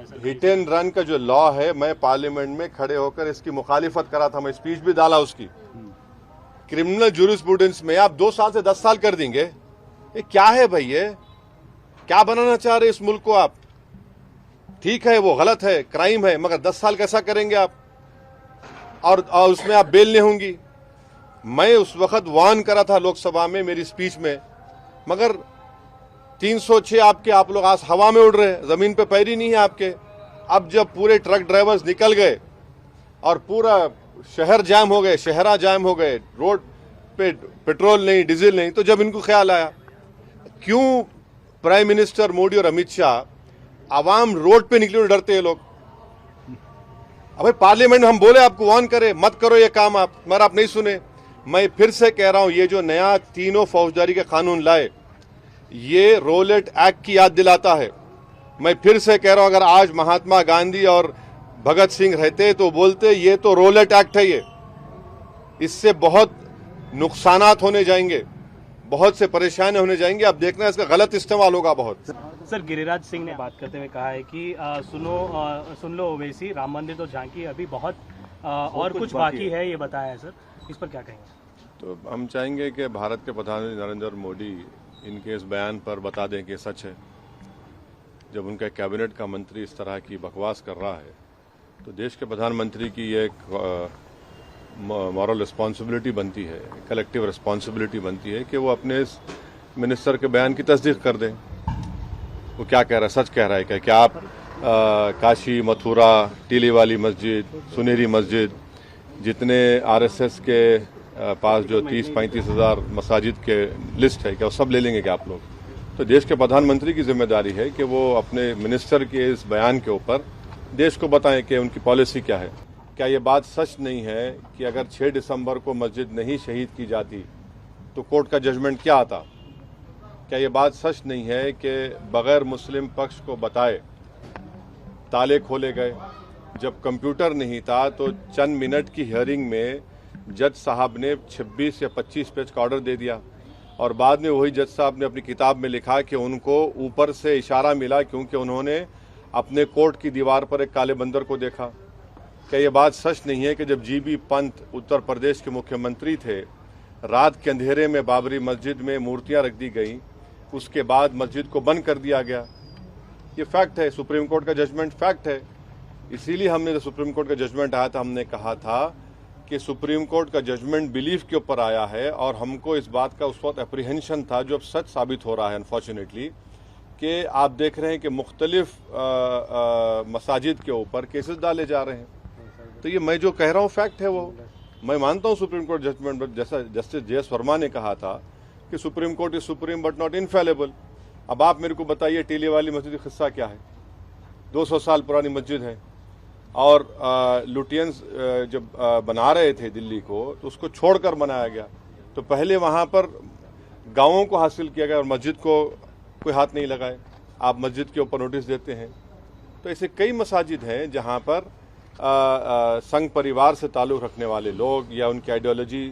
Sir? Hit and run का जो law है, मैं पार्लियामेंट में खड़े होकर इसकी मुखालिफत करा था, मैं स्पीच भी डाला उसकी। क्रिमिनल जूरिस्प्रूडेंस में आप 2 साल से 10 साल कर देंगे, ये क्या है भाई? ये क्या बनाना चाह रहे इस मुल्क को आप? ठीक है, वो गलत है, क्राइम है, मगर 10 साल कैसा करेंगे आप? और उसमें आप बेल नहीं होंगी। मैं उस वक्त वार्न करा था लोकसभा में मेरी स्पीच में, मगर 306 आप लोग आज हवा में उड़ रहे हैं, जमीन पे पैर ही नहीं है आपके। अब जब पूरे ट्रक ड्राइवर्स निकल गए और पूरा शहर जाम हो गए, शहरा जाम हो गए, रोड पे पेट्रोल नहीं, डीजल नहीं, तो जब इनको ख्याल आया, क्यों प्राइम मिनिस्टर मोदी और अमित शाह आवाम रोड पे निकले डरते हैं लोग? अबे पार्लियामेंट में हम बोले आपको वार्न करे मत करो ये काम आप, मगर आप नहीं सुने। मैं फिर से कह रहा हूं, ये जो नया तीनों फौजदारी के कानून लाए, ये रोलेट एक्ट की याद दिलाता है। मैं फिर से कह रहा हूं, अगर आज महात्मा गांधी और भगत सिंह रहते तो बोलते ये तो रोलेट एक्ट है, ये इससे बहुत नुकसानात होने जाएंगे, बहुत से परेशानी होने जाएंगे। अब देखना इसका गलत इस्तेमाल होगा बहुत। सर, गिरिराज सिंह ने बात करते हुए कहा है कि सुन लो ओवैसी, राम मंदिर तो झांकी अभी बहुत और कुछ बाकी है, ये बताया है सर, इस पर क्या कहेंगे? तो हम चाहेंगे कि भारत के प्रधानमंत्री नरेंद्र मोदी इनके इस बयान पर बता दें कि सच है। जब उनका कैबिनेट का मंत्री इस तरह की बकवास कर रहा है, तो देश के प्रधानमंत्री की एक मॉरल रिस्पॉन्सिबिलिटी बनती है, कलेक्टिव रिस्पॉन्सिबिलिटी बनती है कि वो अपने इस मिनिस्टर के बयान की तस्दीक कर दें। वो क्या कह रहा है, सच कह रहा है क्या आप काशी, मथुरा, टीली वाली मस्जिद, सुनहरी मस्जिद, जितने आरएसएस के पास जो 30-35 हज़ार मसाजिद के लिस्ट है, क्या वो सब ले लेंगे क्या आप लोग? तो देश के प्रधानमंत्री की जिम्मेदारी है कि वो अपने मिनिस्टर के इस बयान के ऊपर देश को बताएं कि उनकी पॉलिसी क्या है। क्या ये बात सच नहीं है कि अगर 6 दिसंबर को मस्जिद नहीं शहीद की जाती तो कोर्ट का जजमेंट क्या आता? क्या ये बात सच नहीं है कि बगैर मुस्लिम पक्ष को बताए ताले खोले गए? जब कंप्यूटर नहीं था तो चंद मिनट की हियरिंग में जज साहब ने 26 या 25 पेज का ऑर्डर दे दिया, और बाद में वही जज साहब ने अपनी किताब में लिखा कि उनको ऊपर से इशारा मिला क्योंकि उन्होंने अपने कोर्ट की दीवार पर एक काले बंदर को देखा। क्या ये बात सच नहीं है कि जब जीबी पंत उत्तर प्रदेश के मुख्यमंत्री थे, रात के अंधेरे में बाबरी मस्जिद में मूर्तियां रख दी गई, उसके बाद मस्जिद को बंद कर दिया गया? ये फैक्ट है, सुप्रीम कोर्ट का जजमेंट फैक्ट है। इसीलिए हमने जब सुप्रीम कोर्ट का जजमेंट आया था, हमने कहा था कि सुप्रीम कोर्ट का जजमेंट बिलीफ के ऊपर आया है, और हमको इस बात का उस वक्त एप्रीहेंशन था, जो अब सच साबित हो रहा है अनफॉर्चुनेटली, कि आप देख रहे हैं कि मुख्तलिफ मसाजिद के ऊपर केसेस डाले जा रहे हैं। तो ये मैं जो कह रहा हूँ फैक्ट है, वो मैं मानता हूँ सुप्रीम कोर्ट जजमेंट, जैसा जस्टिस जे.एस. वर्मा ने कहा था कि supreme court is supreme but not infallible. अब आप मेरे को बताइए, टीले वाली मस्जिद का किस्सा क्या है? 200 साल पुरानी मस्जिद है, और लुटियंस जब बना रहे थे दिल्ली को, तो उसको छोड़कर बनाया गया। तो पहले वहाँ पर गांवों को हासिल किया गया और मस्जिद को कोई हाथ नहीं लगाए। आप मस्जिद के ऊपर नोटिस देते हैं। तो ऐसे कई मसाजिद हैं जहाँ पर संघ परिवार से ताल्लुक़ रखने वाले लोग या उनकी आइडियोलॉजी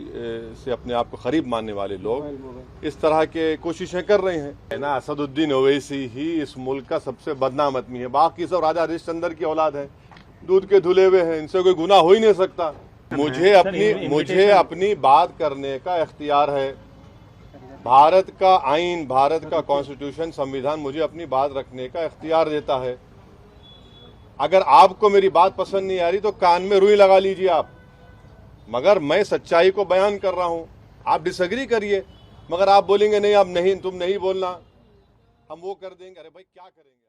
से अपने आप को करीब मानने वाले लोग इस तरह के कोशिशें कर रहे हैं ना। असदुद्दीन ओवैसी ही इस मुल्क का सबसे बदनाम आदमी है, बाकी सब राजा हरिश्चंद्र की औलाद है, दूध के धुले हुए हैं, इनसे कोई गुनाह हो ही नहीं सकता। मुझे अपनी बात करने का इख्तियार है। भारत का आइन, भारत का कॉन्स्टिट्यूशन, संविधान मुझे अपनी बात रखने का इख्तियार देता है। अगर आपको मेरी बात पसंद नहीं आ रही तो कान में रुई लगा लीजिए आप, मगर मैं सच्चाई को बयान कर रहा हूं। आप डिसएग्री करिए, मगर आप बोलेंगे नहीं, अब नहीं, तुम नहीं बोलना, हम वो कर देंगे। अरे भाई क्या करेंगे?